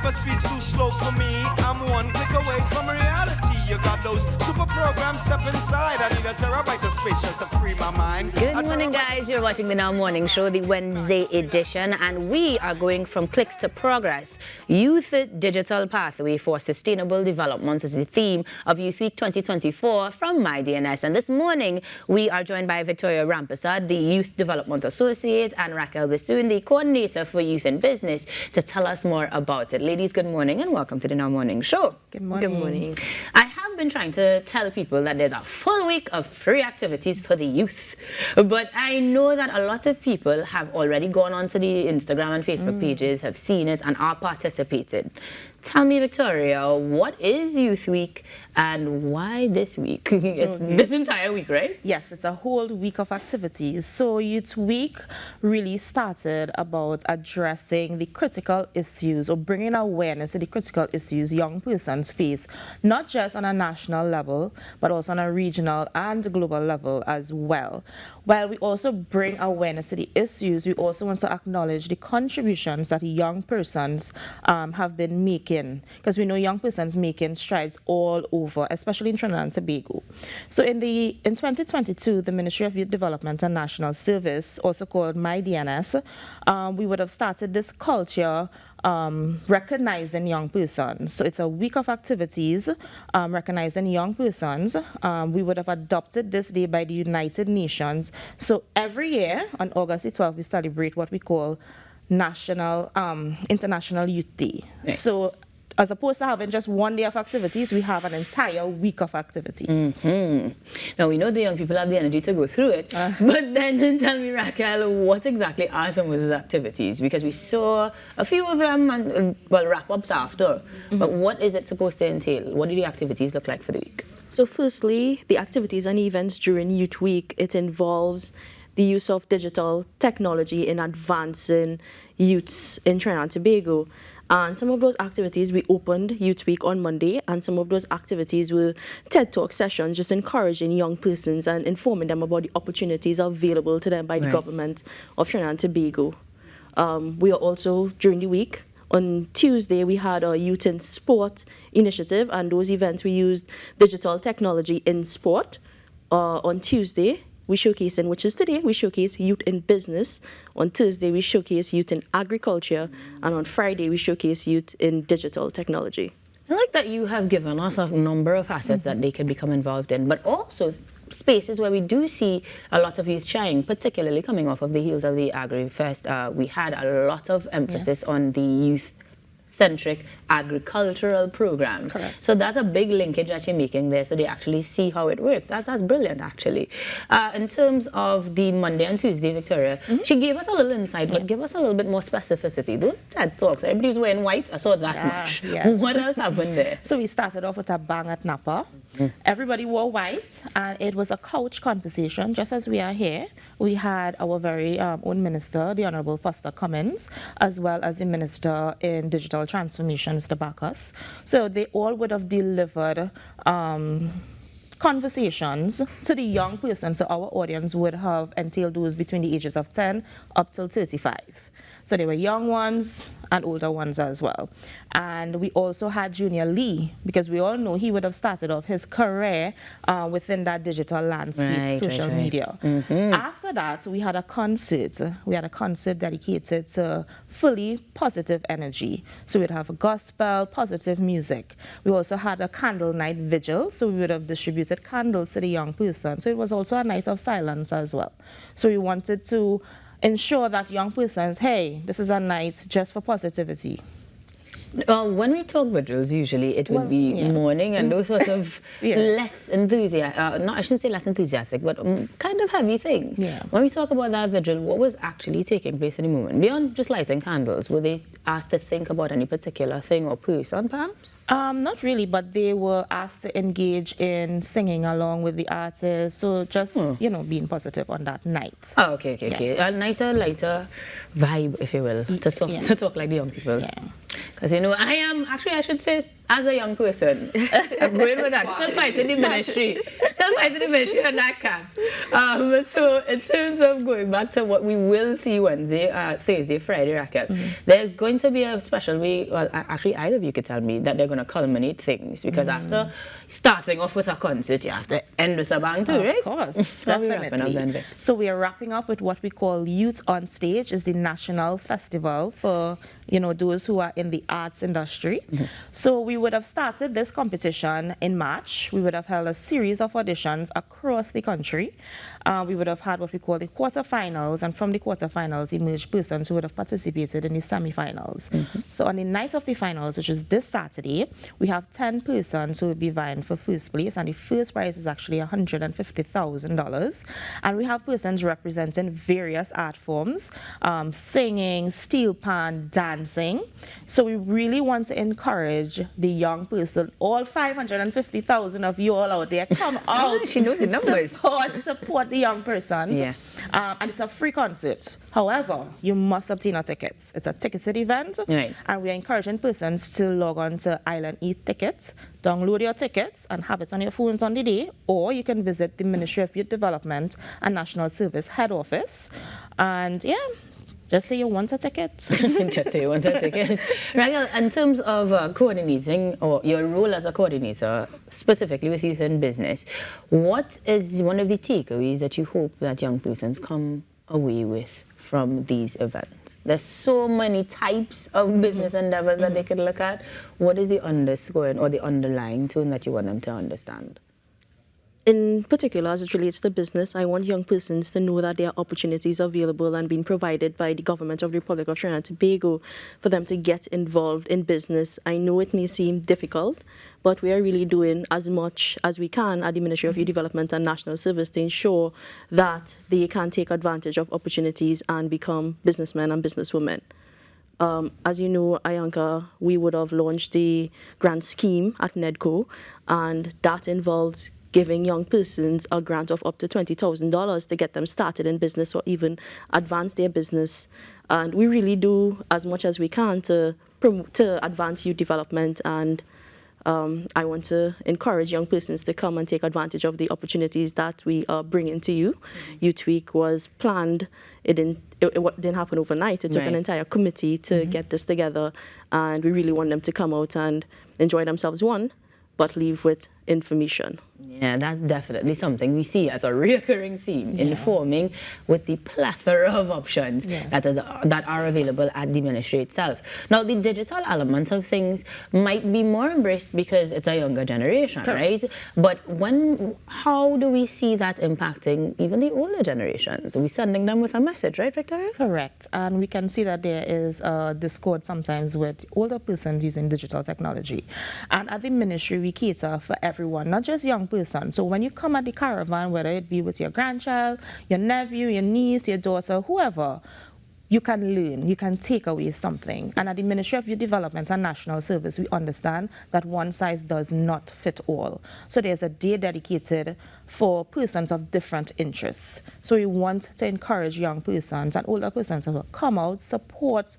my speech too slow for me. I'm one click away from reality. You got those super programs, step inside. I need a terabyte of space just to free my mind. Good morning, guys. You're watching the Now Morning Show, the Wednesday edition, and we are going from clicks to progress. Youth Digital Pathway for Sustainable Development is the theme of Youth Week 2024 from MYDNS. And this morning, we are joined by Victoria Rampersad, the Youth Development Associate, and Raquel Bissoon, the Coordinator for Youth in Business, to tell us more about it. Ladies, good morning and welcome to the Now Morning Show. Good morning. Good morning. I have been trying to tell people that there's a full week of free activities for the youth, but I know that a lot of people have already gone onto the Instagram and Facebook pages, have seen it, and are participating. Tell me, Victoria, what is Youth Week and why this week? It's this entire week, right? Yes, it's a whole week of activities. So Youth Week really started about addressing the critical issues or bringing awareness to the critical issues young persons face, not just on a national level, but also on a regional and global level as well. While we also bring awareness to the issues, we also want to acknowledge the contributions that young persons have been making, because we know young persons making strides all over, especially in Trinidad and Tobago. So in 2022, the Ministry of Youth Development and National Service, also called MYDNS, we would have started this culture recognizing young persons. So it's a week of activities recognizing young persons. We would have adopted this day by the United Nations. So every year on August the 12th, we celebrate what we call International Youth Day. Right. So as opposed to having just one day of activities, we have an entire week of activities. Now, we know the young people have the energy to go through it, but then tell me, Raquel, what exactly are some of those activities? Because we saw a few of them, and well, wrap-ups after, but what is it supposed to entail? What do the activities look like for the week? So firstly, the activities and events during Youth Week, it involves the use of digital technology in advancing youths in Trinidad and Tobago. And some of those activities, we opened Youth Week on Monday, and some of those activities were TED Talk sessions, just encouraging young persons and informing them about the opportunities available to them by the government of Trinidad and Tobago. We are also, during the week, on Tuesday, we had our Youth in Sport initiative, and those events we used digital technology in sport. On Tuesday, we showcase, which is today, we showcase Youth in Business. On Thursday, we showcase Youth in Agriculture. And on Friday, we showcase Youth in Digital Technology. I like that you have given us a number of facets that they can become involved in, but also spaces where we do see a lot of youth shine, particularly coming off of the heels of the Agri-Fest. We had a lot of emphasis on the youth-centric agricultural programs. Correct. So that's a big linkage that you're making there, so they actually see how it works. That's brilliant, actually. In terms of the Monday and Tuesday, Victoria, she gave us a little insight, but give us a little bit more specificity. Those TED Talks, everybody's wearing white, I saw that much. Yes. What else happened there? So we started off with a bang at Napa. Everybody wore white, and it was a couch conversation, just as we are here. We had our very own minister, the Honorable Foster Cummins, as well as the Minister in Digital Transformation, Mr. Bacchus. So they all would have delivered conversations to the young person. So our audience would have entailed those between the ages of 10 up till 35. So there were young ones and older ones as well. And we also had Junior Lee, because we all know he would have started off his career within that digital landscape, social media. After that, we had a concert. We had a concert dedicated to fully positive energy. So we'd have a gospel, positive music. We also had a candle night vigil. So we would have distributed candles to the young person. So it was also a night of silence as well. So we wanted to ensure that young persons, hey, this is a night just for positivity. When we talk vigils, usually it would be morning and those sorts of less enthusiastic, I shouldn't say less enthusiastic, but kind of heavy things. When we talk about that vigil, what was actually taking place in the moment? Beyond just lighting candles, were they asked to think about any particular thing or person, perhaps? Not really, but they were asked to engage in singing along with the artists. So just, you know, being positive on that night. Oh, okay. A nicer, lighter vibe, if you will, to talk like the young people. Because, you know, I should say, as a young person, I'm going with that. Still fighting the ministry. Still fighting the ministry on that cap. So in terms of going back to what we will see Wednesday, Thursday, Friday, Raquel, there's going to be a special way, well, actually either of you could tell me that they're going to culminate things, because after starting off with a concert, you have to end with a bang too, right? Of course, definitely. So we are wrapping up with what we call Youth on Stage. Is the national festival for, you know, those who are in the arts industry. So we would have started this competition in March. We would have held a series of auditions across the country. We would have had what we call the quarterfinals, and from the quarterfinals emerged persons who would have participated in the semifinals. So on the night of the finals, which is this Saturday, we have 10 persons who will be vying for first place, and the first prize is actually $150,000. And we have persons representing various art forms, singing, steel pan, dancing. So we really want to encourage the young person, all 550,000 of you all out there, come out. She knows the numbers. Support the young persons. Yeah. And it's a free concert. However, you must obtain a ticket. It's a ticketed event. Right. And we are encouraging persons to log on to Island E-Tickets, download your tickets and have it on your phones on the day, or you can visit the Ministry of Youth Development and National Service head office. And yeah, just say you want a ticket. Just say you want a ticket. Raquel, in terms of coordinating, or your role as a coordinator, specifically with youth in business, what is one of the takeaways that you hope that young persons come away with from these events? There's so many types of business endeavors that they could look at. What is the underscoring or the underlying tone that you want them to understand? In particular, as it relates to business, I want young persons to know that there are opportunities available and being provided by the government of the Republic of Trinidad and Tobago for them to get involved in business. I know it may seem difficult, but we are really doing as much as we can at the Ministry of Youth Development and National Service to ensure that they can take advantage of opportunities and become businessmen and businesswomen. As you know, Ayanka, we would have launched the grant scheme at NEDCO, and that involves giving young persons a grant of up to $20,000 to get them started in business or even advance their business. And we really do as much as we can to advance youth development, and I want to encourage young persons to come and take advantage of the opportunities that we are bringing to you. Youth Week was planned. It didn't happen overnight. It took an entire committee to get this together, and we really want them to come out and enjoy themselves, but leave with information. Yeah, that's definitely something we see as a recurring theme, informing with the plethora of options that are available at the ministry itself. Now, the digital element of things might be more embraced because it's a younger generation, right? But how do we see that impacting even the older generations? Are we sending them with a message, right, Victoria? Correct. And we can see that there is a discord sometimes with older persons using digital technology. And at the ministry, we cater for everyone, not just young person. So when you come at the caravan, whether it be with your grandchild, your nephew, your niece, your daughter, whoever, you can learn, you can take away something. And at the Ministry of Youth Development and National Service, we understand that one size does not fit all. So there's a day dedicated for persons of different interests. So we want to encourage young persons and older persons to come out, support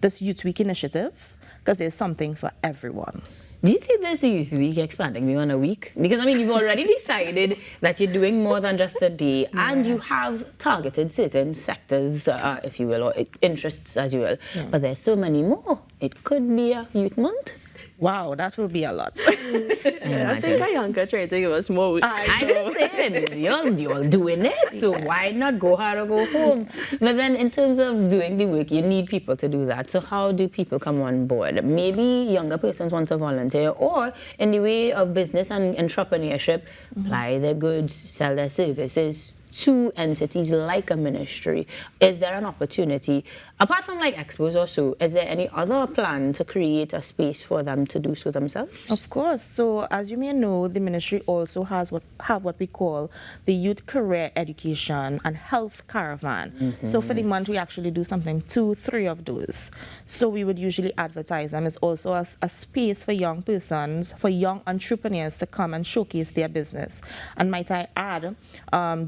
this Youth Week initiative, because there's something for everyone. Do you see this Youth Week expanding beyond a week? Because, I mean, you've already decided that you're doing more than just a day, and you have targeted certain sectors, if you will, or interests, as you will. But there's so many more. It could be a youth month. Wow, that will be a lot. I think Ayanka tried to give us more. I'm just saying, you're doing it, so why not go hard or go home? But then in terms of doing the work, you need people to do that. So how do people come on board? Maybe younger persons want to volunteer, or in the way of business and entrepreneurship, apply their goods, sell their services to entities like a ministry. Is there an opportunity, apart from like expos or so, is there any other plan to create a space for them to do so themselves? Of course. So as you may know, the ministry also has what we call the Youth Career Education and Health Caravan. So for the month, we actually do something, 2-3 of those. So we would usually advertise them. It's also a space for young persons, for young entrepreneurs to come and showcase their business. And might I add,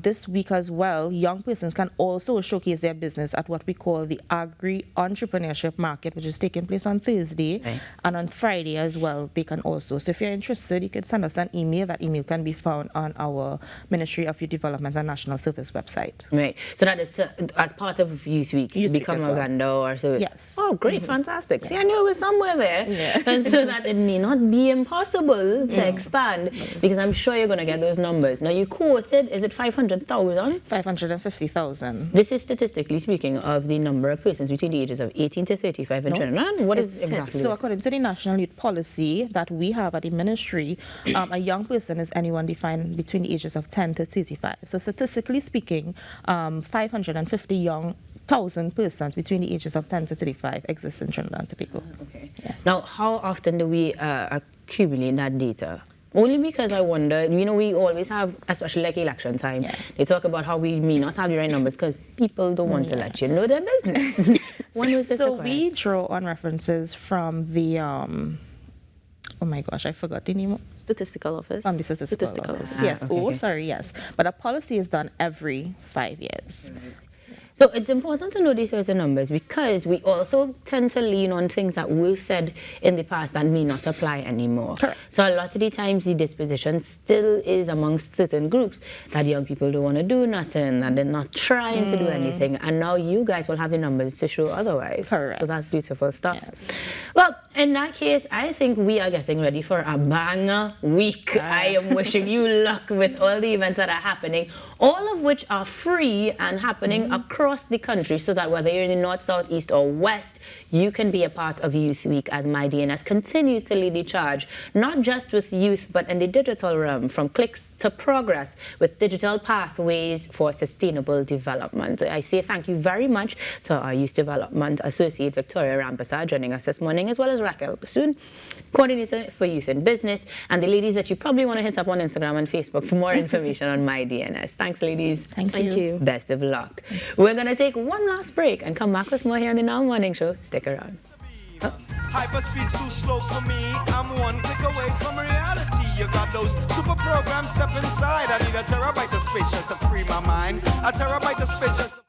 this week as well, young persons can also showcase their business at what we call the Agri-Entrepreneurship Market, which is taking place on Thursday. Right. And on Friday as well, they can also. So if you're interested, you can send us an email. That email can be found on our Ministry of Youth Development and National Service website. Right. So that is as part of Youth Week, Youth Week become as a well. vendor or so. Yes. Oh, great, fantastic. See, I knew it was somewhere there. Yeah. And so that it may not be impossible to expand, because I'm sure you're going to get those numbers. Now, you quoted, is it 500,000? 550,000. This is statistically speaking of the number of persons between the ages of 18 to 35 in Trinidad. What is exactly So this? according to the National Youth Policy that we have at the ministry, a young person is anyone defined between the ages of 10 to 35. So statistically speaking, 550,000 persons between the ages of 10 to 35 exist in Trinidad and Tobago. Okay. Now, how often do we accumulate that data? Only because I wonder, you know, we always have, especially like election time, they talk about how we may not have the right numbers because people don't want to let you know their business. When was this So acquired? we draw on references from the, oh my gosh, I forgot the name. Statistical Office. From the statistical office. Yes. okay, Oh, okay. sorry, yes. But a policy is done every 5 years. So it's important to know these sorts of numbers because we also tend to lean on things that were said in the past that may not apply anymore. Correct. So a lot of the times the disposition still is amongst certain groups that young people don't want to do nothing, that they're not trying to do anything. And now you guys will have the numbers to show otherwise. Correct. So that's beautiful stuff. Yes. Well, in that case, I think we are getting ready for a banger week. I am wishing you luck with all the events that are happening, all of which are free and happening across the country, so that whether you're in the north, south, east, or west, you can be a part of Youth Week as MYDNS continues to lead the charge, not just with youth, but in the digital realm, from clicks to progress with digital pathways for sustainable development. I say thank you very much to our Youth Development Associate Victoria Rampasa joining us this morning, as well as Raquel Basoon, Coordinator for Youth in Business, and the ladies that you probably want to hit up on Instagram and Facebook for more information on MYDNS. Thanks, ladies. Thank you. Best of luck. We're going to take one last break and come back with more here on the Now Morning Show. Stick around. Hyperspeed's too slow for me. I'm one click away from reality. You got those super programs, step inside. I need a terabyte of space just to free my mind. A terabyte of space just to